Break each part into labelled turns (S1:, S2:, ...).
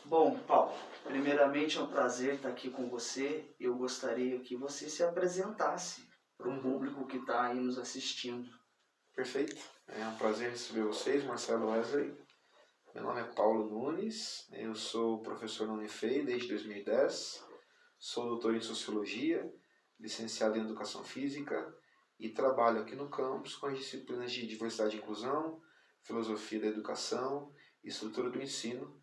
S1: Bom, Paulo, primeiramente é um prazer estar aqui com você. Eu gostaria que você se apresentasse para o público que está aí nos assistindo.
S2: Perfeito. É um prazer receber vocês, Marcelo Wesley. Meu nome é Paulo Nunes, eu sou professor na Unifei desde 2010, sou doutor em Sociologia, licenciado em Educação Física e trabalho aqui no campus com as disciplinas de Diversidade e Inclusão, Filosofia da Educação e Estrutura do Ensino.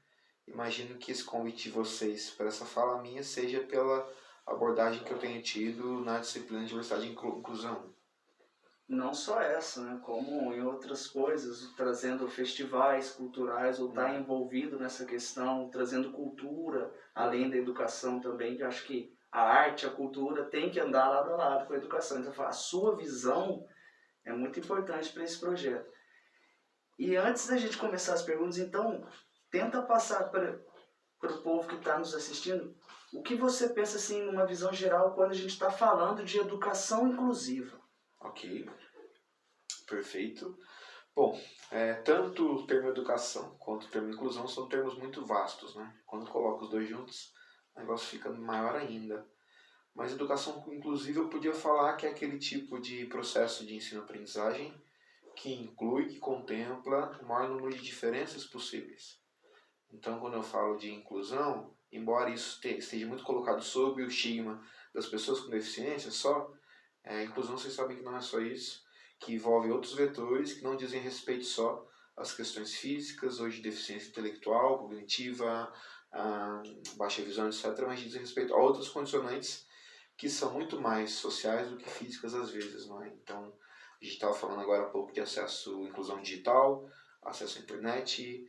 S2: Imagino que esse convite de vocês para essa fala minha seja pela abordagem que eu tenho tido na disciplina de Diversidade e Inclusão.
S1: Não só essa, né, como em outras coisas, trazendo festivais culturais ou estar envolvido nessa questão, trazendo cultura, além da educação também, que eu acho que a arte, a cultura tem que andar lado a lado com a educação. Então, a sua visão é muito importante para esse projeto. E antes da gente começar as perguntas, então, tenta passar para o povo que está nos assistindo o que você pensa, assim, numa visão geral, quando a gente está falando de educação inclusiva.
S2: Ok, perfeito. Bom, tanto o termo educação quanto o termo inclusão são termos muito vastos, né? Quando eu coloco os dois juntos, o negócio fica maior ainda. Mas educação inclusiva eu podia falar que é aquele tipo de processo de ensino-aprendizagem que inclui, que contempla o maior número de diferenças possíveis. Então, quando eu falo de inclusão, embora isso esteja muito colocado sob o estigma das pessoas com deficiência só, a inclusão, vocês sabem que não é só isso, que envolve outros vetores que não dizem respeito só às questões físicas ou de deficiência intelectual, cognitiva, baixa visão, etc., mas dizem respeito a outros condicionantes que são muito mais sociais do que físicas às vezes, não é? Então, a gente estava falando agora há pouco de acesso à inclusão digital, acesso à internet,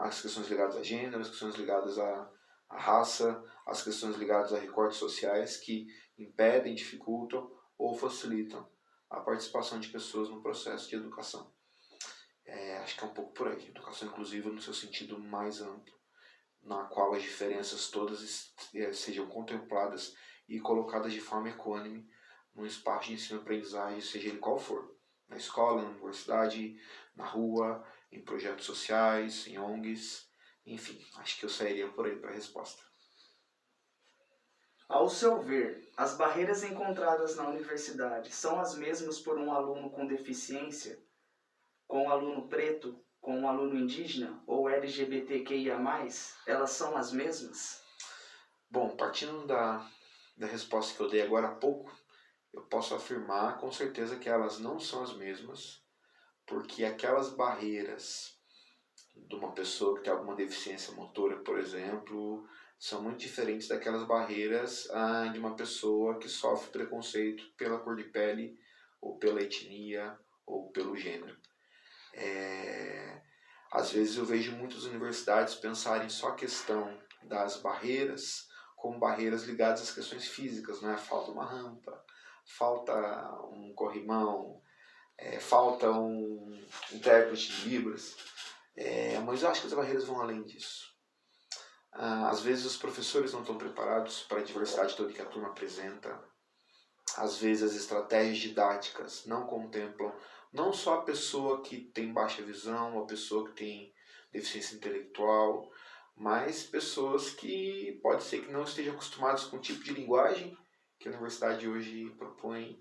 S2: as questões ligadas a gênero, as questões ligadas à raça, as questões ligadas a recortes sociais que impedem, dificultam ou facilitam a participação de pessoas no processo de educação. Acho que é um pouco por aí. Educação inclusiva no seu sentido mais amplo, na qual as diferenças todas sejam contempladas e colocadas de forma equânime num espaço de ensino-aprendizagem, seja ele qual for. Na escola, na universidade, na rua, em projetos sociais, em ONGs, enfim, acho que eu sairia por aí para a resposta.
S1: Ao seu ver, as barreiras encontradas na universidade são as mesmas por um aluno com deficiência, com um aluno preto, com um aluno indígena ou LGBTQIA+, elas são as mesmas?
S2: Bom, partindo da resposta que eu dei agora há pouco, eu posso afirmar com certeza que elas não são as mesmas, porque aquelas barreiras de uma pessoa que tem alguma deficiência motora, por exemplo, são muito diferentes daquelas barreiras de uma pessoa que sofre preconceito pela cor de pele, ou pela etnia, ou pelo gênero. Às vezes eu vejo muitas universidades pensarem só a questão das barreiras como barreiras ligadas às questões físicas, né? Falta uma rampa, falta um corrimão, falta um intérprete de Libras, mas eu acho que as barreiras vão além disso. Às vezes os professores não estão preparados para a diversidade toda que a turma apresenta. Às vezes as estratégias didáticas não contemplam não só a pessoa que tem baixa visão, a pessoa que tem deficiência intelectual, mas pessoas que pode ser que não estejam acostumadas com o tipo de linguagem que a universidade hoje propõe,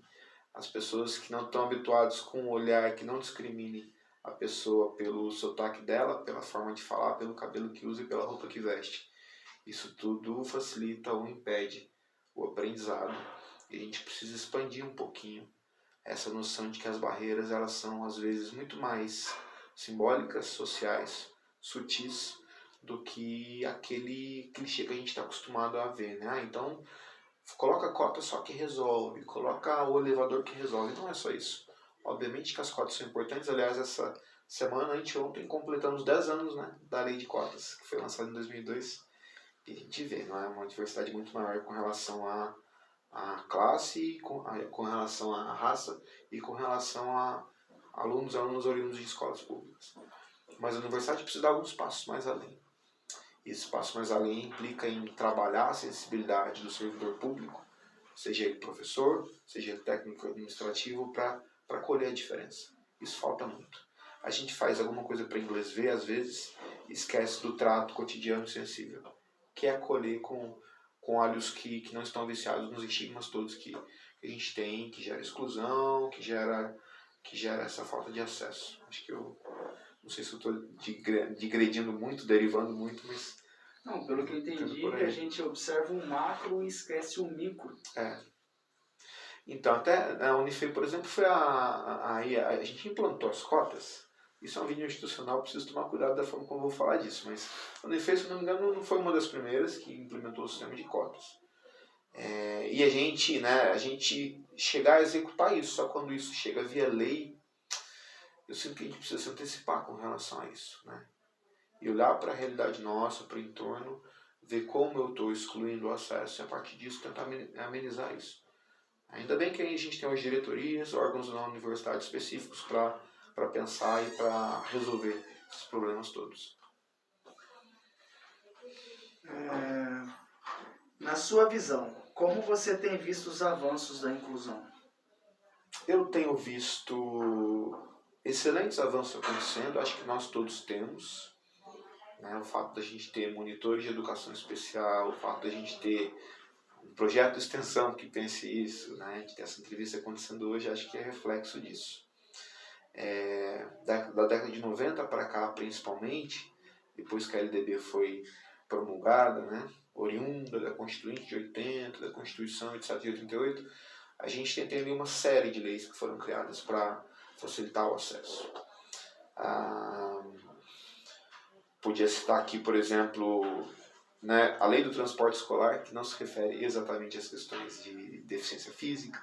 S2: as pessoas que não estão habituadas com um olhar que não discrimine a pessoa pelo sotaque dela, pela forma de falar, pelo cabelo que usa e pela roupa que veste. Isso tudo facilita ou impede o aprendizado. E a gente precisa expandir um pouquinho essa noção de que as barreiras elas são às vezes muito mais simbólicas, sociais, sutis, do que aquele clichê que a gente está acostumado a ver, né? Então, coloca a cota só que resolve, coloca o elevador que resolve. Não é só isso. Obviamente que as cotas são importantes. Aliás, essa semana, ontem, completamos 10 anos, né, da lei de cotas, que foi lançada em 2002. E a gente vê, não é uma diversidade muito maior com relação à classe, com relação à raça e com relação a alunos oriundos de escolas públicas. Mas a universidade precisa dar alguns passos mais além. Esse passo mais além implica em trabalhar a sensibilidade do servidor público, seja ele professor, seja ele técnico administrativo, para colher a diferença. Isso falta muito. A gente faz alguma coisa para inglês ver, às vezes, esquece do trato cotidiano sensível, que é acolher com olhos que não estão viciados nos estigmas todos que a gente tem, que gera exclusão, que gera essa falta de acesso. Acho que eu não sei se eu estou digredindo muito, derivando muito, mas...
S1: Não, pelo que eu entendi, a gente observa o macro e esquece o micro.
S2: Então, até a Unifei, por exemplo, foi a gente implantou as cotas. Isso é um vídeo institucional, preciso tomar cuidado da forma como eu vou falar disso, mas a Unifei, se não me engano, não foi uma das primeiras que implementou o sistema de cotas. E a gente chegar a executar isso, só quando isso chega via lei, eu sinto que a gente precisa se antecipar com relação a isso, né? E olhar para a realidade nossa, para o entorno, ver como eu estou excluindo o acesso e a partir disso tentar amenizar isso. Ainda bem que a gente tem as diretorias, órgãos na universidade específicos para pensar e para resolver esses problemas todos.
S1: Na sua visão, como você tem visto os avanços da inclusão?
S2: Eu tenho visto excelentes avanços acontecendo, acho que nós todos temos. Né? O fato da gente ter monitores de educação especial, o fato da gente ter um projeto de extensão que pense isso, né? De ter essa entrevista acontecendo hoje, acho que é reflexo disso. Da década de 90 para cá, principalmente, depois que a LDB foi promulgada, né? Oriunda da Constituinte de 80, da Constituição, etc., de 88, a gente tem ali uma série de leis que foram criadas para facilitar o acesso. Podia citar aqui, por exemplo, né, a lei do transporte escolar, que não se refere exatamente às questões de deficiência física,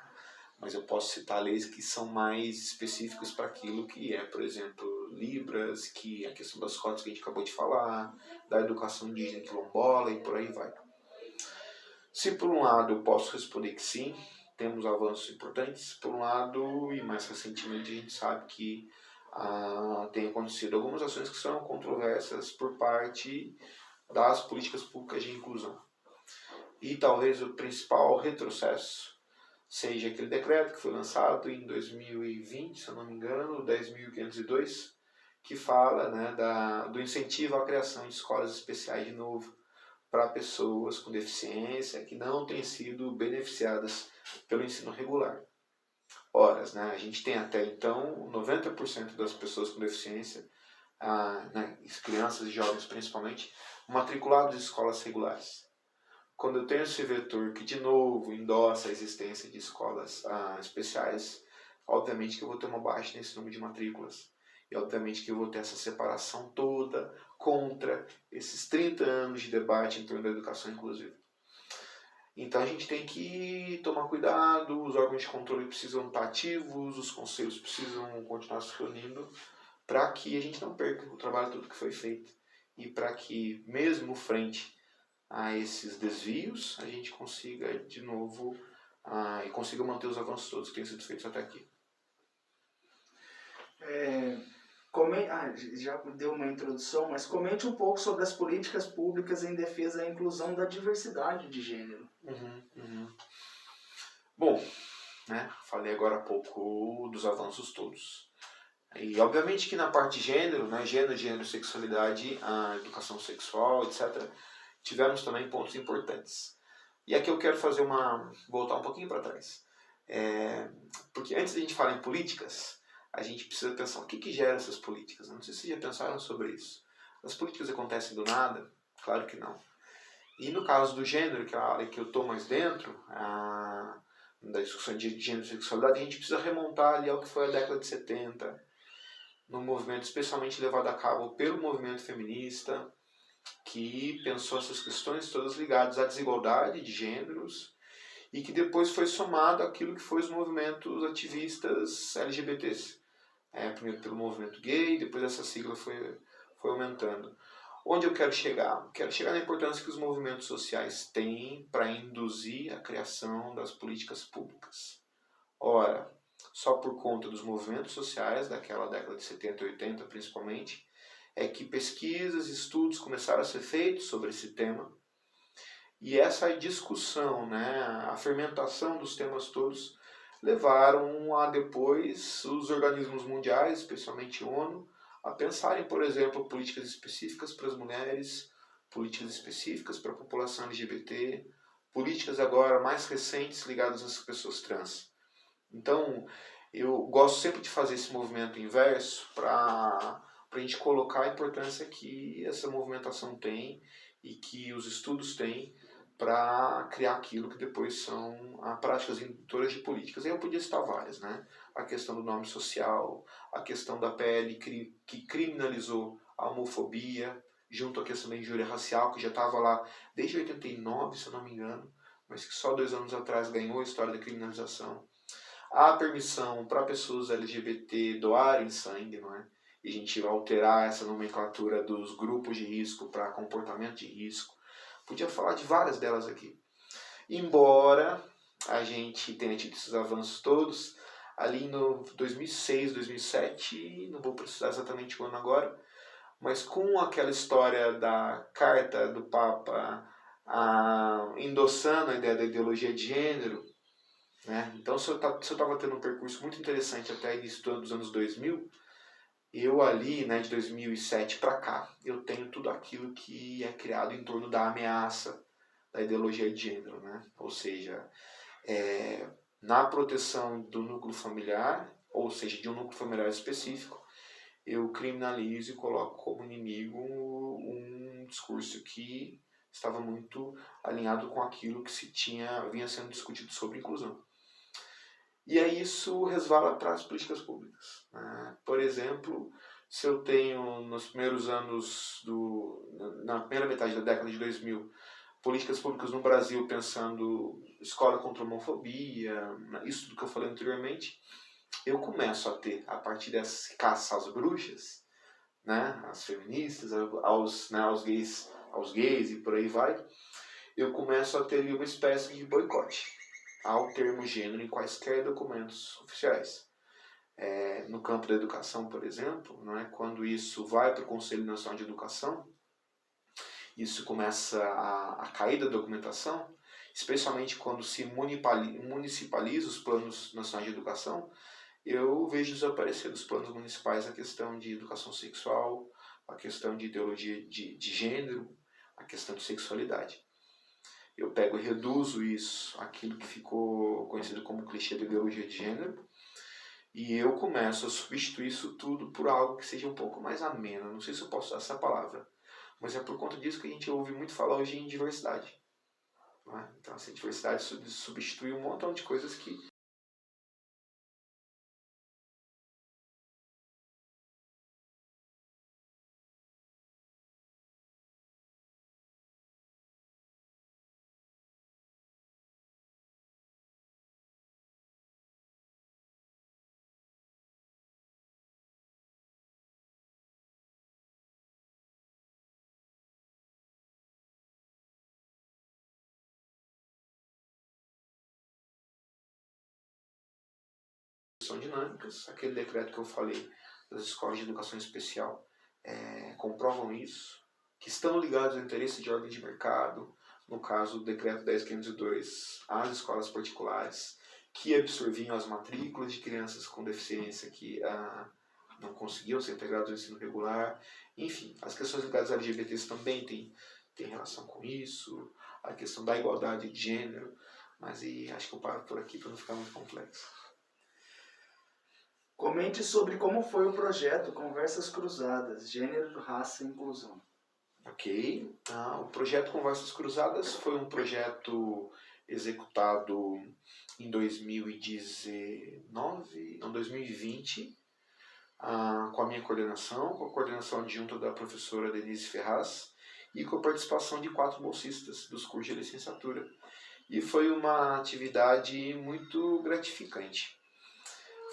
S2: mas eu posso citar leis que são mais específicas para aquilo que é, por exemplo, Libras, que é a questão das cotas que a gente acabou de falar, da educação indígena quilombola e por aí vai. Se por um lado eu posso responder que sim, temos avanços importantes, por um lado, e mais recentemente a gente sabe que tem acontecido algumas ações que são controversas por parte das políticas públicas de inclusão. E talvez o principal retrocesso seja aquele decreto que foi lançado em 2020, se eu não me engano, 10.502, que fala, né, do incentivo à criação de escolas especiais de novo para pessoas com deficiência que não têm sido beneficiadas pelo ensino regular. Ora, né, a gente tem até então 90% das pessoas com deficiência, né, crianças e jovens principalmente, matriculados em escolas regulares. Quando eu tenho esse vetor que, de novo, endossa a existência de escolas especiais, obviamente que eu vou ter uma baixa nesse número de matrículas. E, obviamente, que eu vou ter essa separação toda contra esses 30 anos de debate em torno da educação inclusiva. Então, a gente tem que tomar cuidado, os órgãos de controle precisam estar ativos, os conselhos precisam continuar se reunindo, para que a gente não perca o trabalho todo que foi feito. E para que, mesmo frente a esses desvios, a gente consiga de novo e consiga manter os avanços todos que têm sido feitos até aqui.
S1: Já deu uma introdução, mas comente um pouco sobre as políticas públicas em defesa da inclusão da diversidade de gênero.
S2: Bom, né, falei agora há pouco dos avanços todos. E obviamente que na parte de gênero, né, gênero, sexualidade, a educação sexual, etc., tivemos também pontos importantes. E aqui eu quero voltar um pouquinho para trás. Porque antes de a gente falar em políticas, a gente precisa pensar o que gera essas políticas. Não sei se vocês já pensaram sobre isso. As políticas acontecem do nada? Claro que não. E no caso do gênero, que é a área que eu estou mais dentro, da discussão de gênero e sexualidade, a gente precisa remontar ali ao que foi a década de 70, num movimento especialmente levado a cabo pelo movimento feminista, que pensou essas questões todas ligadas à desigualdade de gêneros e que depois foi somado àquilo que foi os movimentos ativistas LGBTs. Primeiro pelo movimento gay, depois essa sigla foi aumentando. Onde eu quero chegar? Quero chegar na importância que os movimentos sociais têm para induzir a criação das políticas públicas. Ora, só por conta dos movimentos sociais, daquela década de 70 e 80 principalmente, é que pesquisas e estudos começaram a ser feitos sobre esse tema. E essa discussão, né, a fermentação dos temas todos, levaram a depois os organismos mundiais, especialmente a ONU, a pensarem, por exemplo, políticas específicas para as mulheres, políticas específicas para a população LGBT, políticas agora mais recentes ligadas às pessoas trans. Então, eu gosto sempre de fazer esse movimento inverso para a gente colocar a importância que essa movimentação tem e que os estudos têm para criar aquilo que depois são práticas indutoras de políticas. Aí eu podia citar várias, né? A questão do nome social, a questão da PL que criminalizou a homofobia, junto à questão da injúria racial, que já estava lá desde 89, se eu não me engano, mas que só 2 anos atrás ganhou a história da criminalização. Há permissão para pessoas LGBT doarem sangue, não é? E a gente vai alterar essa nomenclatura dos grupos de risco para comportamento de risco. Podia falar de várias delas aqui. Embora a gente tenha tido esses avanços todos, ali no 2006, 2007, não vou precisar exatamente o ano agora, mas com aquela história da carta do Papa endossando a ideia da ideologia de gênero, né? Então, se eu estava tendo um percurso muito interessante até início dos anos 2000, eu ali, né, de 2007 para cá, eu tenho tudo aquilo que é criado em torno da ameaça da ideologia de gênero, né? Ou seja, na proteção do núcleo familiar, ou seja, de um núcleo familiar específico, eu criminalizo e coloco como inimigo um discurso que estava muito alinhado com aquilo que vinha sendo discutido sobre inclusão. E aí isso resvala para as políticas públicas, né? Por exemplo, se eu tenho nos primeiros anos, na primeira metade da década de 2000, políticas públicas no Brasil pensando escola contra a homofobia, isso tudo que eu falei anteriormente, eu começo a ter, a partir dessa caça às bruxas, né, às feministas, aos gays e por aí vai, eu começo a ter uma espécie de boicote ao termo gênero em quaisquer documentos oficiais. No campo da educação, por exemplo, não é? Quando isso vai para o Conselho Nacional de Educação, isso começa a cair da documentação, especialmente quando se municipaliza os planos nacionais de educação, eu vejo desaparecer dos planos municipais a questão de educação sexual, a questão de ideologia de gênero, a questão de sexualidade. Eu pego e reduzo isso, aquilo que ficou conhecido como clichê da ideologia de gênero, e eu começo a substituir isso tudo por algo que seja um pouco mais ameno. Não sei se eu posso usar essa palavra, mas é por conta disso que a gente ouve muito falar hoje em diversidade. Não é? Então, assim, diversidade substitui um montão de coisas que são dinâmicas. Aquele decreto que eu falei das escolas de educação especial comprovam isso, que estão ligados ao interesse de ordem de mercado, no caso do decreto 10.502, às escolas particulares, que absorviam as matrículas de crianças com deficiência que não conseguiam ser integradas ao ensino regular. Enfim, as questões ligadas a LGBTs também têm relação com isso, a questão da igualdade de gênero, mas acho que eu paro por aqui para não ficar muito complexo.
S1: Comente sobre como foi o projeto Conversas Cruzadas, Gênero, Raça e Inclusão.
S2: Ok. O projeto Conversas Cruzadas foi um projeto executado em 2020, com a minha coordenação, com a coordenação adjunta da professora Denise Ferraz e com a participação de 4 bolsistas dos cursos de licenciatura. E foi uma atividade muito gratificante.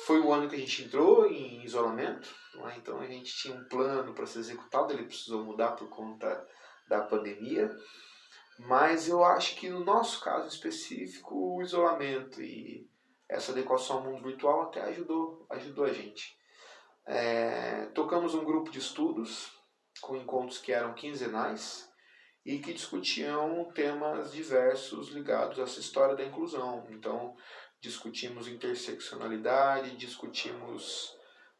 S2: Foi o ano que a gente entrou em isolamento, né? Então a gente tinha um plano para ser executado, ele precisou mudar por conta da pandemia, mas eu acho que no nosso caso específico, o isolamento e essa adequação ao mundo virtual até ajudou a gente. Tocamos um grupo de estudos com encontros que eram quinzenais e que discutiam temas diversos ligados a essa história da inclusão. Então, discutimos interseccionalidade, discutimos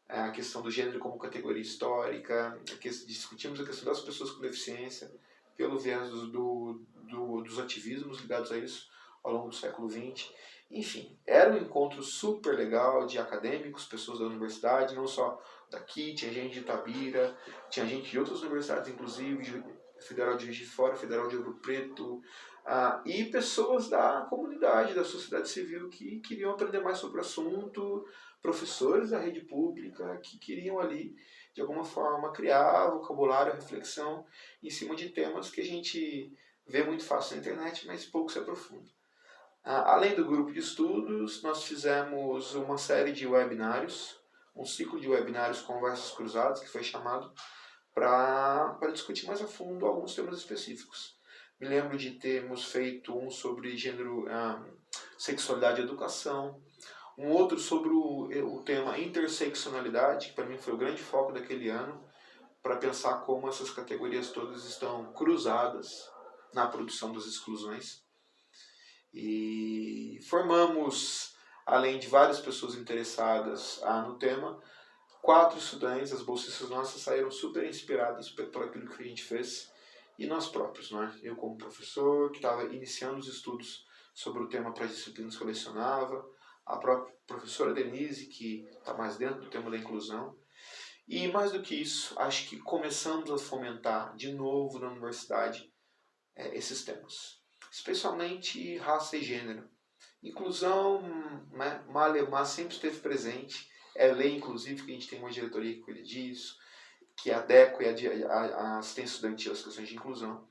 S2: a questão do gênero como categoria histórica, discutimos a questão das pessoas com deficiência pelo viés dos ativismos ligados a isso ao longo do século XX. Enfim, era um encontro super legal de acadêmicos, pessoas da universidade, não só daqui, tinha gente de Itabira, tinha gente de outras universidades, inclusive Federal de Juiz de Fora, Federal de Ouro Preto, e pessoas da comunidade, da sociedade civil que queriam aprender mais sobre o assunto, professores da rede pública que queriam ali, de alguma forma, criar vocabulário, reflexão em cima de temas que a gente vê muito fácil na internet, mas pouco se aprofunda. Além do grupo de estudos, nós fizemos uma série de webinários, um ciclo de webinários Conversas Cruzadas, que foi chamado para discutir mais a fundo alguns temas específicos. Me lembro de termos feito um sobre gênero, sexualidade e educação, um outro sobre o tema interseccionalidade, que para mim foi o grande foco daquele ano, para pensar como essas categorias todas estão cruzadas na produção das exclusões. E formamos, além de várias pessoas interessadas no tema, 4 estudantes, as bolsistas nossas saíram super inspiradas por aquilo que a gente fez, e nós próprios, não é? Eu como professor, que estava iniciando os estudos sobre o tema para as disciplinas que eu lecionava, a própria professora Denise, que está mais dentro do tema da inclusão, e mais do que isso, acho que começamos a fomentar de novo na universidade esses temas, especialmente raça e gênero. Inclusão, né, mas sempre esteve presente. É lei, inclusive, que a gente tem uma diretoria que cuida disso, que adequa a assistência estudantil às questões de inclusão.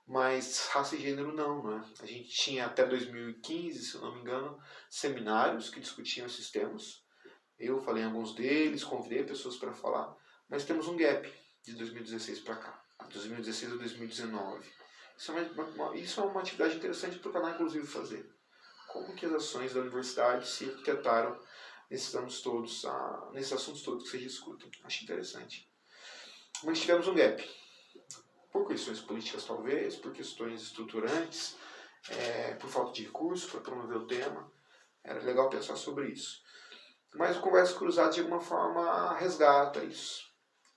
S2: Mas raça e gênero não, né? A gente tinha até 2015, se eu não me engano, seminários que discutiam esses temas. Eu falei em alguns deles, convidei pessoas para falar, mas temos um gap de 2016 para cá, 2016 a 2019. Isso é uma atividade interessante para o canal, inclusive, fazer. Como que as ações da universidade se arquitetaram nesses anos todos, nesses assuntos todos que vocês discutem. Acho interessante. Mas tivemos um gap. Por questões políticas, talvez, por questões estruturantes, por falta de recursos para promover o tema. Era legal pensar sobre isso. Mas o Conversas Cruzadas, de alguma forma, resgata isso.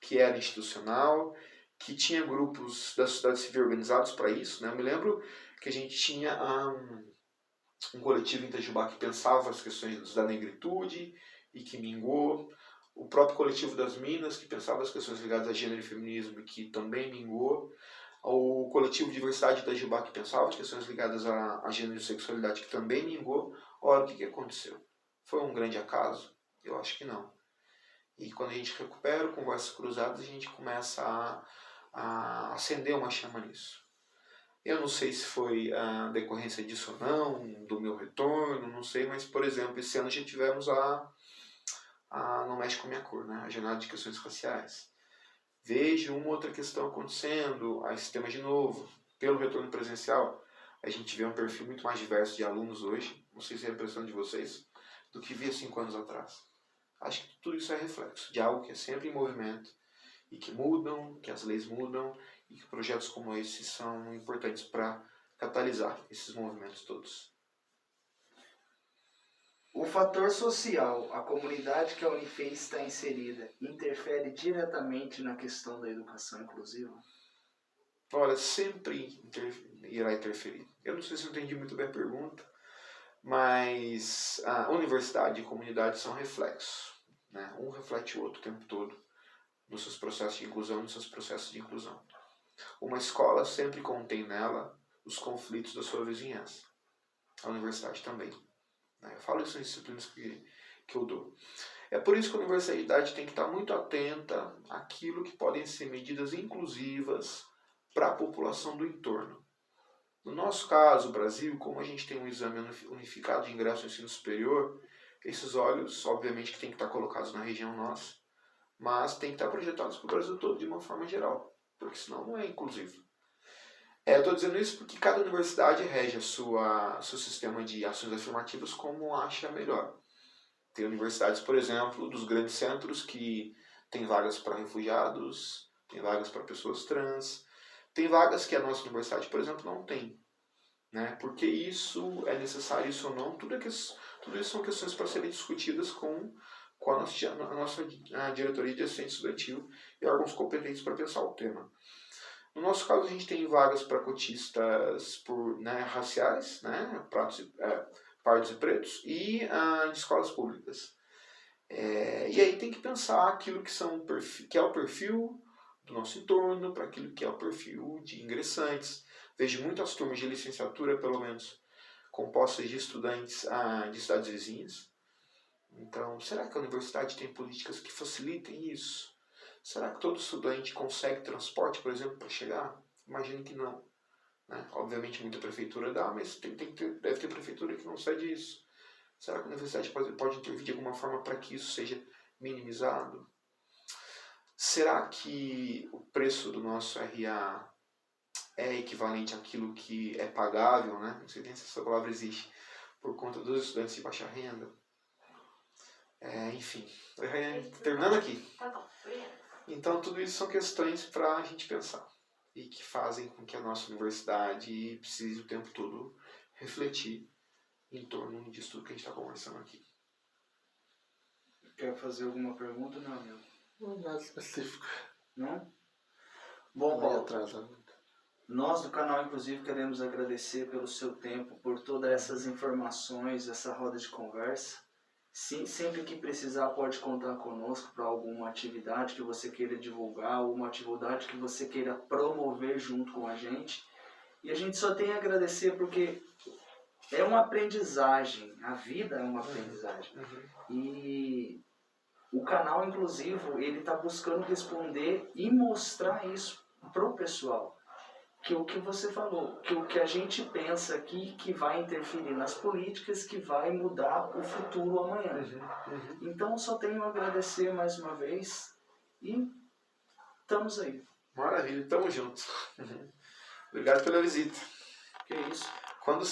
S2: Que era institucional, que tinha grupos da sociedade civil organizados para isso. Né? Eu me lembro que a gente tinha um coletivo em Itajubá que pensava as questões da negritude e que mingou. O próprio coletivo das Minas, que pensava as questões ligadas a gênero e feminismo e que também mingou. O coletivo Diversidade de Itajubá, que pensava as questões ligadas a gênero e sexualidade, que também mingou. Ora, o que aconteceu? Foi um grande acaso? Eu acho que não. E quando a gente recupera o Conversas Cruzadas, a gente começa a acender uma chama nisso. Eu não sei se foi a decorrência disso ou não, do meu retorno, não sei, mas, por exemplo, esse ano já tivemos Não Mexe com a Minha Cor, né? A jornada de questões raciais. Vejo uma outra questão acontecendo, esse tema de novo, pelo retorno presencial, a gente vê um perfil muito mais diverso de alunos hoje, não sei se é a impressão de vocês, do que via 5 anos atrás. Acho que tudo isso é reflexo de algo que é sempre em movimento e que mudam, que as leis mudam e que projetos como esse são importantes para catalisar esses movimentos todos.
S1: O fator social, a comunidade que a Unifei está inserida, interfere diretamente na questão da educação inclusiva?
S2: Olha, sempre irá interferir. Eu não sei se eu entendi muito bem a pergunta, mas a universidade e a comunidade são reflexos. Né? Um reflete o outro o tempo todo nos seus processos de inclusão e nos seus processos de inclusão. Uma escola sempre contém nela os conflitos da sua vizinhança. A universidade também. Eu falo isso nas disciplinas que eu dou. É por isso que a universidade tem que estar muito atenta àquilo que podem ser medidas inclusivas para a população do entorno. No nosso caso, o Brasil, como a gente tem um exame unificado de ingresso ao ensino superior, esses olhos, obviamente, que tem que estar colocados na região nossa, mas tem que estar projetados para o Brasil todo de uma forma geral, porque senão não é inclusivo. Eu estou dizendo isso porque cada universidade rege seu sistema de ações afirmativas como acha melhor. Tem universidades, por exemplo, dos grandes centros que tem vagas para refugiados, tem vagas para pessoas trans, tem vagas que a nossa universidade, por exemplo, não tem. Né? Porque isso é necessário, isso ou não, tudo isso são questões para serem discutidas com com a nossa diretoria de assistente estudantil e órgãos competentes para pensar o tema. No nosso caso, a gente tem vagas para cotistas por, raciais, pardos e pretos, e de escolas públicas. E aí tem que pensar aquilo que é o perfil do nosso entorno, para aquilo que é o perfil de ingressantes. Vejo muitas turmas de licenciatura, pelo menos, compostas de estudantes de cidades vizinhas. Então, será que a universidade tem políticas que facilitem isso? Será que todo estudante consegue transporte, por exemplo, para chegar? Imagino que não. Né? Obviamente, muita prefeitura dá, mas deve ter prefeitura que não cede isso. Será que a universidade pode intervir de alguma forma para que isso seja minimizado? Será que o preço do nosso RA é equivalente àquilo que é pagável, né? Não sei nem se essa palavra existe, por conta dos estudantes de baixa renda? Enfim, terminando aqui. Então, tudo isso são questões para a gente pensar e que fazem com que a nossa universidade precise o tempo todo refletir em torno disso tudo que a gente está conversando aqui.
S1: Quer fazer alguma pergunta, meu amigo?
S3: Não, nada específico.
S1: Não? Bom, Paulo,
S3: atrasado.
S1: Nós do canal, inclusive, queremos agradecer pelo seu tempo, por todas essas informações, essa roda de conversa. Sim, sempre que precisar, pode contar conosco para alguma atividade que você queira divulgar, ou uma atividade que você queira promover junto com a gente. E a gente só tem a agradecer porque é uma aprendizagem, a vida é uma aprendizagem. E o canal, inclusive, ele está buscando responder e mostrar isso pro pessoal. Que o que você falou, que o que a gente pensa aqui que vai interferir nas políticas, que vai mudar o futuro amanhã. Então, só tenho a agradecer mais uma vez e estamos aí.
S2: Maravilha, tamo junto. Obrigado pela visita.
S1: Que isso.
S2: Quando